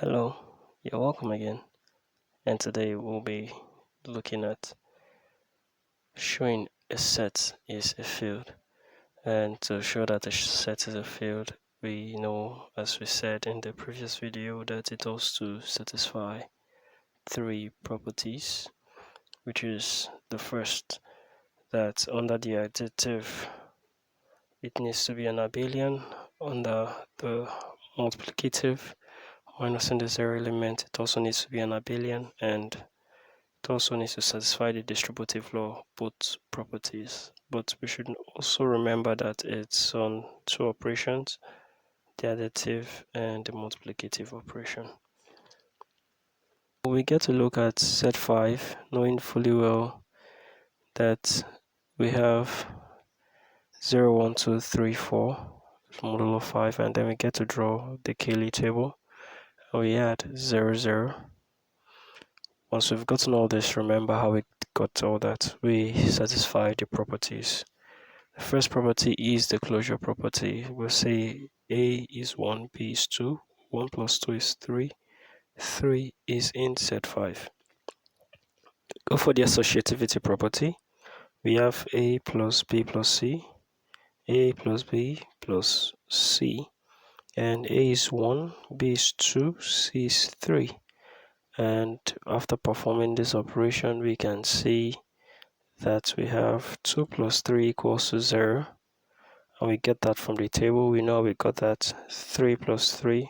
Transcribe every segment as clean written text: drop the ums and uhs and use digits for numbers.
Hello, you're welcome again. And today we'll be looking at showing a set is a field. And to show that a set is a field, we know, as we said in the previous video, that it has to satisfy three properties, which is the first, that under the additive, it needs to be an abelian. Under the multiplicative, minusing the zero element, it also needs to be an abelian, and it also needs to satisfy the distributive law, both properties. But we should also remember that it's on two operations, the additive and the multiplicative operation. We get to look at set 5, knowing fully well that we have 0, 1, 2, 3, 4, modulo 5, and then we get to draw the Cayley table, and we add 0, 0. Once we've gotten all this, remember how we got all that. We satisfy the properties. The first property is the closure property. We'll say A is 1, B is 2, 1 plus 2 is 3, 3 is in set 5. Go for the associativity property. We have A plus B plus C, A plus B plus C, and A is 1, B is 2, C is 3. And after performing this operation, we can see that we have 2 plus 3 equals to 0, and we get that from the table. We know we got that 3 plus 3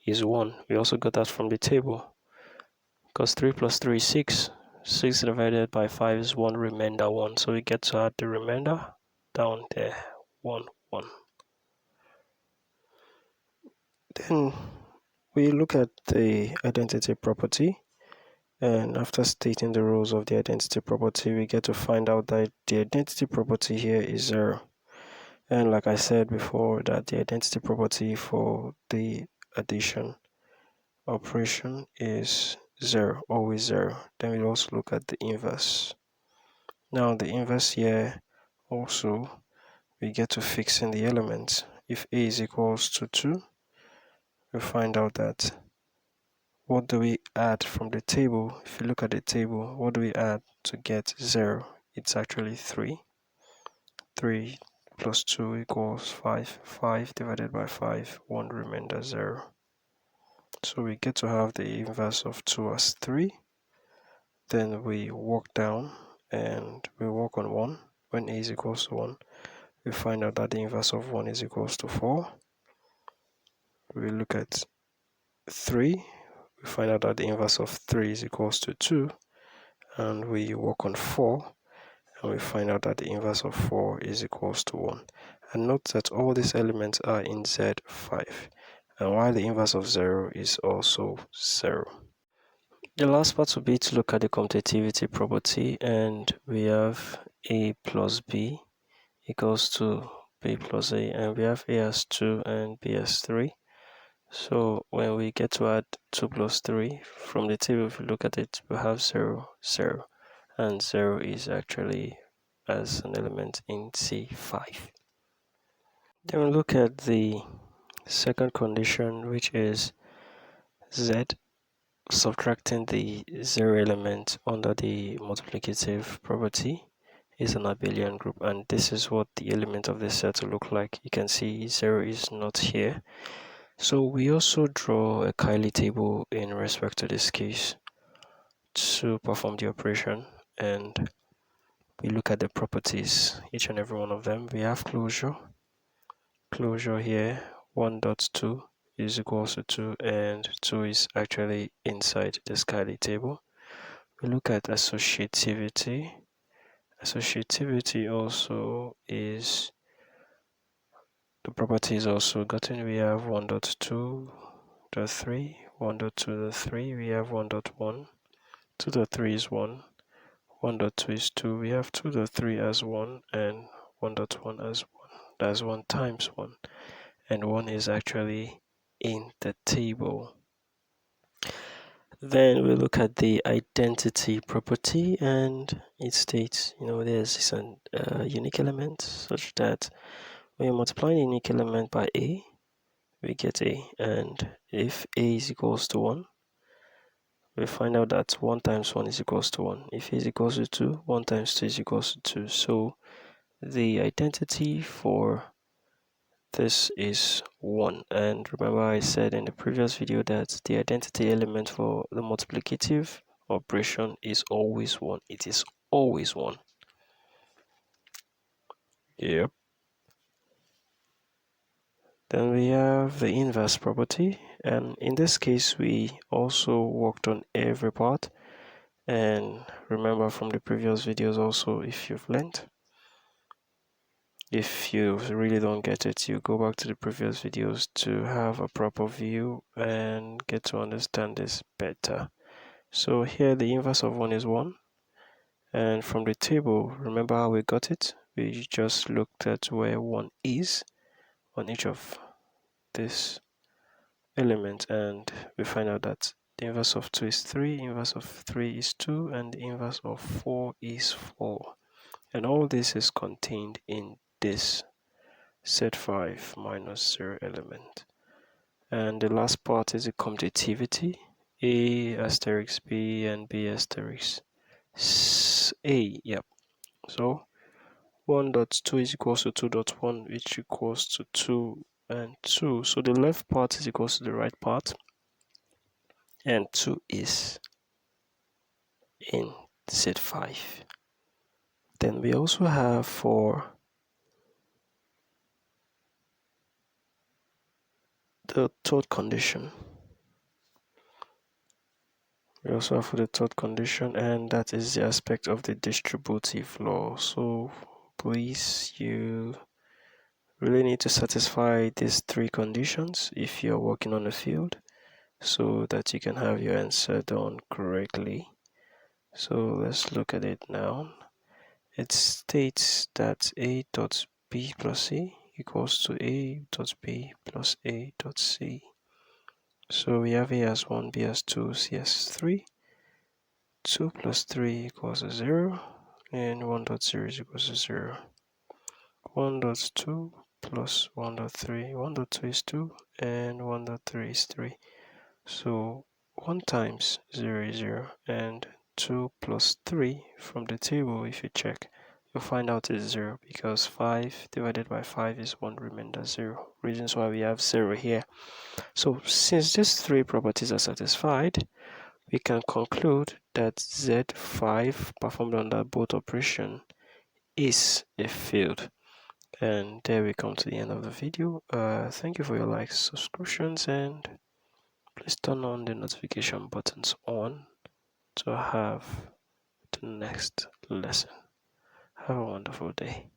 is 1. We also got that from the table, because 3 plus 3 is 6. 6 divided by 5 is 1, remainder 1. So we get to add the remainder down there, 1, 1. Then we look at the identity property, and after stating the rules of the identity property, we get to find out that the identity property here is 0. And like I said before, that the identity property for the addition operation is 0, always 0. Then we also look at the inverse. Now the inverse here also, we get to fix in the elements. If A is equals to 2, we find out that what do we add from the table? If you look at the table, what do we add to get 0? It's actually 3. 3 plus 2 equals 5. 5 divided by 5, 1, remainder 0. So we get to have the inverse of 2 as 3. Then we work down and we work on 1. When A is equals to 1, we find out that the inverse of 1 is equals to 4. We look at 3. We find out that the inverse of 3 is equals to 2. And we work on 4. And we find out that the inverse of 4 is equals to 1. And note that all these elements are in Z5. And while the inverse of 0 is also 0. The last part will be to look at the commutativity property, and we have A plus B equals to B plus A, and we have A as 2 and B as 3. So when we get to add 2 plus 3 from the table, if you look at it, we have 0, 0, and 0 is actually as an element in C5. Then we look at the second condition, which is Z subtracting the 0 element under the multiplicative property is an abelian group, and this is what the element of the set will look like. You can see 0 is not here. So we also draw a Cayley table in respect to this case to perform the operation, and we look at the properties, each and every one of them. We have closure here, 1.2 is equals to 2, and 2 is actually inside this Cayley table. We look at associativity. Associativity also is, the property is also gotten. We have 1.2.3, 1.2.3, we have 1.1, 2.3 is 1, 1.2 is 2, we have 2.3 as 1, and 1.1 as 1. That's 1 times 1, and 1 is actually in the table. Then we look at the identity property, and it states, there's a unique element such that when you're multiplying a unique element by A, we get A. And if A is equals to 1, we find out that 1 times 1 is equals to 1. If A is equals to 2, 1 times 2 is equals to 2. So the identity for this is 1. And remember I said in the previous video that the identity element for the multiplicative operation is always 1. It is always 1. Yep. Then we have the inverse property, and in this case we also worked on every part. And remember from the previous videos also, if you've learned, if you really don't get it, you go back to the previous videos to have a proper view and get to understand this better. So here the inverse of 1 is 1, and from the table, remember how we got it? We just looked at where 1 is on each of this element, and we find out that the inverse of 2 is 3, inverse of 3 is 2, and the inverse of 4 is 4. And all this is contained in this set 5 minus 0 element. And the last part is the commutativity, A asterisk B and B asterisk A. Yep. So 1.2 is equals to 2.1, which equals to 2 and 2. So the left part is equals to the right part, and 2 is in set 5. Then we also have for the third condition. We also have for the third condition, and that is the aspect of the distributive law. So please, you really need to satisfy these 3 conditions if you're working on a field, so that you can have your answer done correctly. So let's look at it now. It states that A dot B plus C equals to A dot B plus A dot C. So we have A as 1, B as 2, C as 3. 2 plus 3 equals to 0, and 1.0 is equals to 0. 1.2 plus 1.3, 1.2 is 2, and 1.3 is 3. So 1 times 0 is 0, and 2 plus 3 from the table, if you check, you'll find out it's 0, because 5 divided by 5 is 1 remainder 0. Reasons why we have 0 here. So since these 3 properties are satisfied, we can conclude that Z5 performed under both operation is a field. And there we come to the end of the video. Thank you for your likes, subscriptions, and please turn on the notification buttons on to have the next lesson. Have a wonderful day.